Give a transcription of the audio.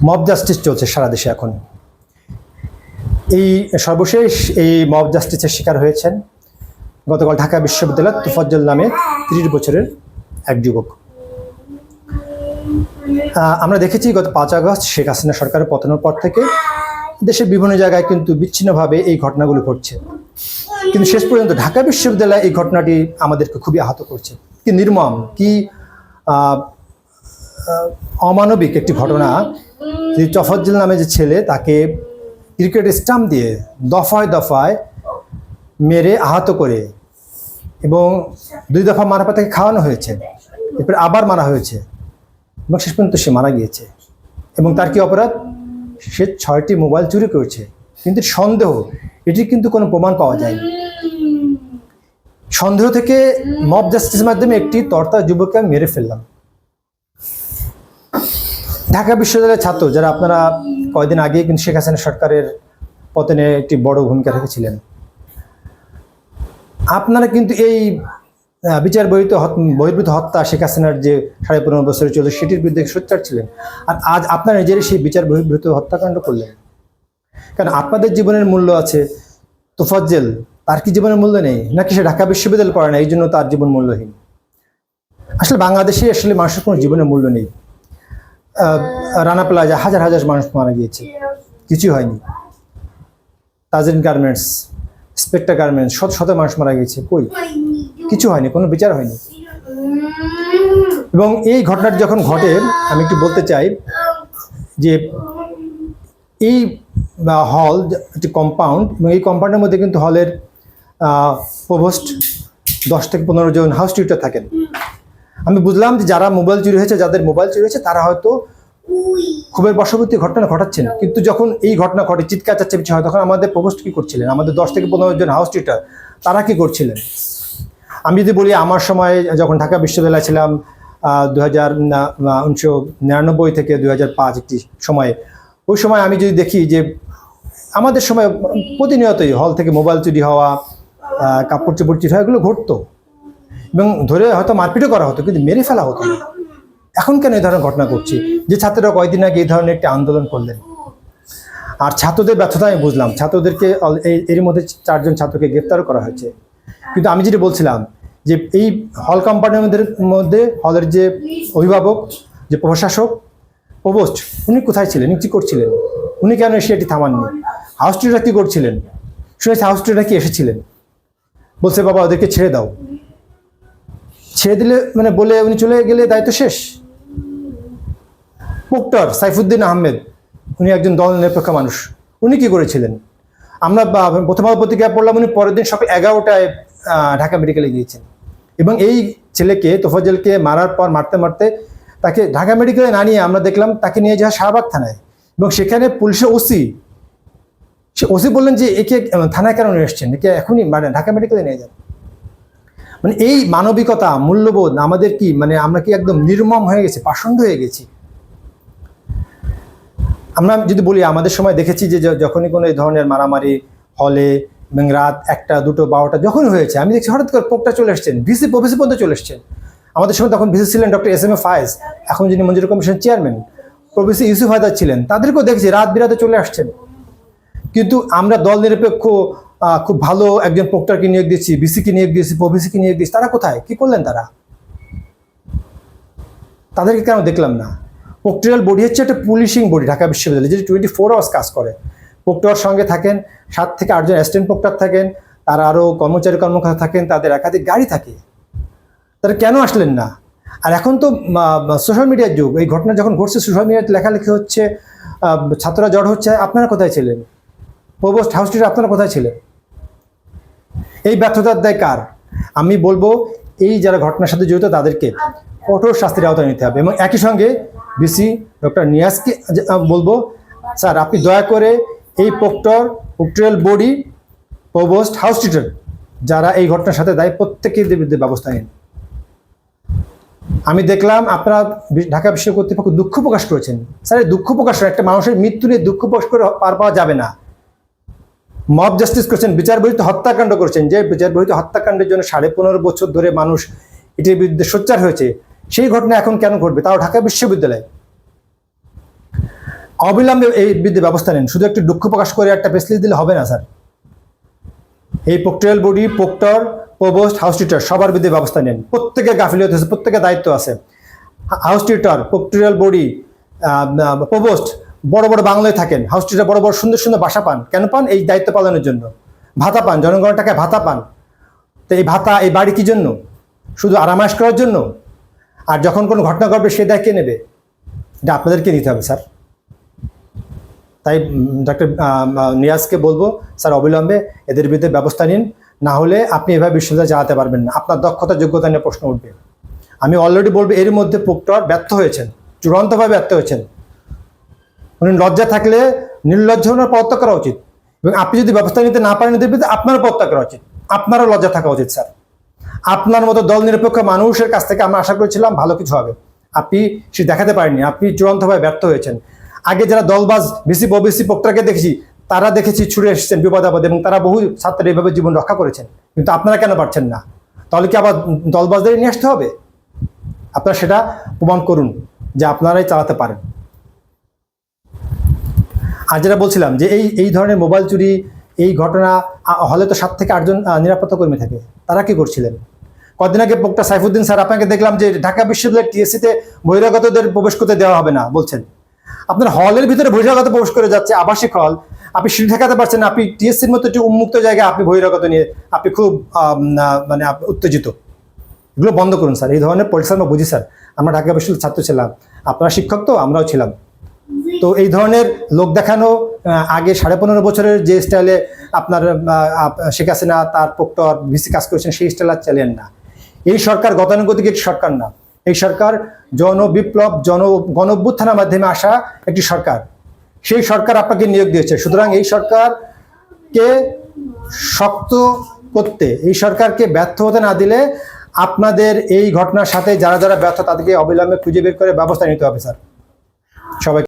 Mob justice চলছে সারা দেশে এখন। এই সর্বশেষ এই মব জাস্টিসের শিকার হয়েছেন গতকাল ঢাকা বিশ্ববিদ্যালয়ের তোফাজ্জল নামে 30 বছরের এক যুবক। আমরা দেখেছি গত 5 আগস্ট শেখ হাসিনা সরকারের পতনের পর থেকে দেশের বিভিন্ন জায়গায় কিন্তু বিচ্ছিন্নভাবে এই ঘটনাগুলো ঘটছে, কিন্তু শেষ পর্যন্ত ঢাকা বিশ্ববিদ্যালয়ে এই ঘটনাটি আমাদেরকে খুবই আহত করছে। কি নির্মম, কি অমানবিক একটি ঘটনা। যে তোফাজ্জল নামে যে ছেলে, তাকে ক্রিকেট স্টাম্প দিয়ে দফায় দফায় মেরে আহত করে, এবং 2 দফা মারা পর তাকে খাওয়ানো হয়েছে, এরপর আবার মারা হয়েছে, এবং শেষ পর্যন্ত সে মারা গিয়েছে। এবং তার কি অপরাধ? সে 6টি মোবাইল চুরি করেছে, কিন্তু সন্দেহ, এটির কিন্তু কোনো প্রমাণ পাওয়া যায়নি। সন্দেহ থেকে মব জাস্টিসের মাধ্যমে একটি তর্তা যুবককে মেরে ফেললাম। ঢাকা বিশ্ববিদ্যালয়ের ছাত্র যারা, আপনারা কয়েকদিন আগে কিন্তু শেখ হাসিনা সরকারের পতনে একটি বড় ভূমিকা রেখেছিলেন, আপনারা কিন্তু এই বিচার বহির্ভূত হত্যা, শেখ হাসিনার যে 15.5 বছরে চলছে সেটির বিরুদ্ধে সোচ্চার ছিলেন। আর আজ আপনারা নিজেরাই সেই বিচার বহির্ভূত হত্যাকাণ্ড করলেন। কারণ আপনাদের জীবনের মূল্য আছে, তোফাজ্জল তার কি জীবনের মূল্য নেই? নাকি সে ঢাকা বিশ্ববিদ্যালয় পড়ে না এই জন্য তার জীবন মূল্যহীন? আসলে বাংলাদেশে আসলে মানুষের কোনো জীবনের মূল্য নেই। রানা প্লাজা হাজার হাজার মানুষ মারা গিয়েছে, কিছু হয়নি। তাজরিন গার্মেন্টস, স্পেক্টার গার্মেন্টস, শত শত মানুষ মারা গিয়েছে, কই কিছু হয়নি, কোনো বিচার হয়নি। এবং এই ঘটনাটি যখন ঘটে, আমি একটু বলতে চাই যে এই হল একটি কম্পাউন্ড, এবং এই কম্পাউন্ডের মধ্যে কিন্তু হলের প্রভোস্ট 10 থেকে 15 জন হাউস টিউটর থাকেন। আমি বুঝলাম যে যারা মোবাইল চুরি হয়েছে, যাদের মোবাইল চুরি হয়েছে, তারা হয়তো খুবের বশবর্তী ঘটনা ঘটাচ্ছেন, কিন্তু যখন এই ঘটনা ঘটে চিৎকার চাচ্চামেচি হয়, তখন আমাদের প্রভোস্ট কি করছিলেন? আমাদের 10 থেকে 15 জন হাউস টিউটর তারা কি করছিলেন? আমি যদি বলি, আমার সময় যখন ঢাকা বিশ্ববিদ্যালয়ে ছিলাম 1999 থেকে 2005 একটি সময়ে, ওই সময় আমি যদি দেখি যে আমাদের সময় প্রতিনিয়তই হল থেকে মোবাইল চুরি হওয়া, কাপড় চোপড় চুরি হওয়া, এগুলো ঘটতো, এবং ধরে হয়তো মারপিটও করা হতো, কিন্তু মেরে ফেলা হতো না। এখন কেন এই ধরনের ঘটনা ঘটছে? যে ছাত্ররা কয়েকদিন আগে এই ধরনের একটি আন্দোলন করলেন, আর ছাত্রদের ব্যর্থতা আমি বুঝলাম। ছাত্রদেরকে এর মধ্যে 4 জন ছাত্রকে গ্রেফতারও করা হয়েছে। কিন্তু আমি যেটা বলছিলাম যে এই হল কম্পাউন্ডের মধ্যে হলের যে অভিভাবক, যে প্রশাসক, প্রভোস্ট, উনি কোথায় ছিলেন? উনি কী করছিলেন? উনি কেন এসে এটি থামাননি? হাউস টিউটররা কী করছিলেন? শুনেছি হাউস টিউটররা কি এসেছিলেন, বলছে বাবা ওদেরকে ছেড়ে দাও। ছেড়ে দিলে মানে বলে উনি চলে গেলে দায়িত্ব শেষ? প্রক্টর সাইফুদ্দিন আহমেদ, উনি একজন দল নিরপেক্ষ মানুষ, উনি কি করেছিলেন? আমরা প্রথম আলো পত্রিকায় পড়লাম উনি পরের দিন সকাল 11টায় ঢাকা মেডিকেলে গিয়েছেন, এবং এই ছেলেকে তোফাজ্জলকে মারতে মারতে তাকে ঢাকা মেডিকেলে না নিয়ে আমরা দেখলাম তাকে নিয়ে যাওয়া শাহবাগ থানায়, এবং সেখানে পুলিশের ওসি বললেন যে একে থানায় কেন নিয়ে এসছেন, একে এখনই মানে ঢাকা মেডিকেলে নিয়ে যান। মানে এই মানবিকতা, মূল্যবোধ আমাদের কি, মানে আমরা কি একদম নির্মম হয়ে গেছি, পাষণ্ড হয়ে গেছি? আমরা যদি বলি, আমাদের সময় দেখেছি যে যখনই কোনো এই ধরনের মারামারি হলে, এবং রাত 1টা 2টো 12টা যখনই হয়েছে, আমি দেখছি হঠাৎ করে পোকটা চলে এসছেন, ভিসি পর্যন্ত চলে এসছেন। আমাদের সময় তখন ভিসি ছিলেন doctor S M A Fayez, এখন যিনি মঞ্জুরি commission chairman, professor Yusuf Haider ছিলেন, তাদেরকেও দেখছি রাত বিরাতে চলে আসছেন। কিন্তু আমরা দল নিরপেক্ষ খুব ভালো একজন প্রক্টরকে নিয়োগ দিয়েছি, ভিসিকে নিয়োগ দিয়েছি, প্রভিসিকে নিয়োগ দিয়েছি, তারা কোথায়? কি করলেন তারা? তাদেরকে কেন দেখলাম না? প্রক্টরিয়াল বডি হচ্ছে একটা পুলিশিং বডি ঢাকা বিশ্ববিদ্যালয়, যেটি 24 আওয়ার্স কাজ করে। প্রক্টর সঙ্গে থাকেন 7 থেকে 8 জন অ্যাসিস্ট্যান্ট প্রক্টর থাকেন, তারা আরও কর্মকর্তা থাকেন, তাদের একাধিক গাড়ি থাকে। তারা কেন আসলেন না? আর এখন তো সোশ্যাল মিডিয়ার যুগ, এই ঘটনা যখন ঘটছে সোশ্যাল মিডিয়াতে লেখালেখি হচ্ছে, ছাত্ররা জড় হচ্ছে, আপনারা কোথায় ছিলেন? প্রভোস্ট, হাউস টিউটর, আপনারা কোথায় ছিলেন? এই ব্যর্থতার দায় কার? আমি বলবো এই যারা ঘটনার সাথে জড়িত তাদেরকে কঠোর শাস্তির আওতায় নিতে হবে। এবং একই সঙ্গে ভিসি ডক্টর নিয়াজকে বলবো, স্যার আপনি দয়া করে এই proctorial body, provost, house tutor যারা এই ঘটনার সাথে দায়ী, প্রত্যেকের বিরুদ্ধে ব্যবস্থা নিন। আমি দেখলাম আপনারা ঢাকা বিশ্ব কর্তৃপক্ষ দুঃখ প্রকাশ করেছেন। স্যার দুঃখ প্রকাশ করে, একটা মানুষের মৃত্যু নিয়ে দুঃখ প্রকাশ করে পার পাওয়া যাবে না। মব জাস্টিস করছেন, বিচার বহির্ভূত হত্যাকাণ্ড করছেন, যে বিচার বহির্ভূত হত্যাকাণ্ডের জন্য 15.5 বছর ধরে মানুষ এটির বিরুদ্ধে সোচ্চার হয়েছে, সেই ঘটনা এখন কেন ঘটবে, তাও ঢাকা বিশ্ববিদ্যালয়ে? অবিলম্বে এই বিরুদ্ধে ব্যবস্থা নেন। শুধু একটু দুঃখ প্রকাশ করে একটা প্রেস রিলিজ দিলে হবে না স্যার। এই proctorial body, proctor, provost, house tutor সবার বিরুদ্ধে ব্যবস্থা নেন। প্রত্যেকের গাফিলতি আছে, প্রত্যেকের দায়িত্ব আছে। House tutor, proctorial body, provost বড় বড় বাংলায় থাকেন, হাউস টিউটর বড় বড় সুন্দর সুন্দর বাসা পান। কেন পান? এই দায়িত্ব পালনের জন্য। ভাতা পান, জনগণের টাকায় ভাতা পান। তো এই ভাতা, এই বাড়ি কি জন্য? শুধু আরামায়েশ করার জন্য? আর যখন কোনো ঘটনা ঘটবে সে দায় কে নেবে? এটা আপনাদেরকে নিতে হবে স্যার। তাই ডক্টর নিয়াজকে বলবো, স্যার অবিলম্বে এদের বিরুদ্ধে ব্যবস্থা নিন, না হলে আপনি এভাবে বিশ্ববিদ্যালয় চালাতে পারবেন না। আপনার দক্ষতা যোগ্যতা নিয়ে প্রশ্ন উঠবে। আমি অলরেডি বলবো, এর মধ্যে প্রক্টর ব্যর্থ হয়েছেন, চূড়ান্তভাবে ব্যর্থ হয়েছেন। উনি লজ্জা থাকলে নির্লজ্জ হওয়ার পদত্যাগ করা উচিত, এবং আপনি যদি ব্যবস্থা নিতে না পারেন এদের বিরুদ্ধে, আপনারও পদত্যাগ করা উচিত। আপনারও লজ্জা থাকা উচিত স্যার। আপনার মতো দল নিরপেক্ষ মানুষের কাছ থেকে আমরা আশা করেছিলাম ভালো কিছু হবে, আপনি সে দেখাতে পারেননি। আপনি চূড়ান্তভাবে ব্যর্থ হয়েছেন। আগে যারা দলবাজ ভিসি ওবিসি প্রক্টরকে দেখেছি, তারা দেখেছি ছুটে এসেছেন বিপদ আপদে, এবং তারা বহু ছাত্রের এইভাবে জীবন রক্ষা করেছেন। কিন্তু আপনারা কেন পারছেন না? তাহলে কি আবার দলবাজদের নিয়ে আসতে হবে? আপনারা সেটা প্রমাণ করুন যে আপনারাই চালাতে পারেন। আর যেটা বলছিলাম যে এই ধরনের মোবাইল চুরি, এই ঘটনা হলে তো 7 থেকে 8 জন নিরাপত্তা কর্মী থাকে। তারা কি করছিলেন? কদিন আগে প্রক্টর সাইফুদ্দিন স্যার, আপনাকে দেখলাম যে ঢাকা বিশ্ববিদ্যালয়ের টিএসসিতে বহিরাগতদের প্রবেশ করতে দেওয়া হবে না বলছেন। আপনার হলের ভিতরে বহিরাগত প্রবেশ করে যাচ্ছে, আবাসিক হল, আপনি সিঁড়ি ঠেকাতে পারছেন না। আপনি টিএসসির মতো একটি উন্মুক্ত জায়গায় আপনি বহিরাগত নিয়ে আপনি খুব মানে উত্তেজিত। এগুলো বন্ধ করুন স্যার। এই ধরনের পরিচালনা আমরা বুঝি স্যার, আমরা ঢাকা বিশ্ববিদ্যালয়ের ছাত্র ছিলাম, আপনারা শিক্ষক তো, আমরাও ছিলাম। তো এই ধরনের লোক দেখানো, আগে 15.5 বছরের যে স্টাইলে আপনার শেখ হাসিনা তার প্রক্টর ভিসি কাজ করেছেন, সেই স্টাইল আর চালিয়েন না। এই সরকার গতানুগতিক একটি সরকার না। এই সরকার জনবিপ্লব, গণ অভ্যুত্থানের মাধ্যমে আসা একটি সরকার। সেই সরকার আপনাকে নিয়োগ দিয়েছে। সুতরাং এই সরকারকে শক্ত করতে, এই সরকারকে ব্যর্থ হতে না দিলে আপনাদের এই ঘটনার সাথে যারা যারা ব্যর্থ তাদেরকে অবিলম্বে খুঁজে বের করে ব্যবস্থা নিতে হবে স্যার। সবাই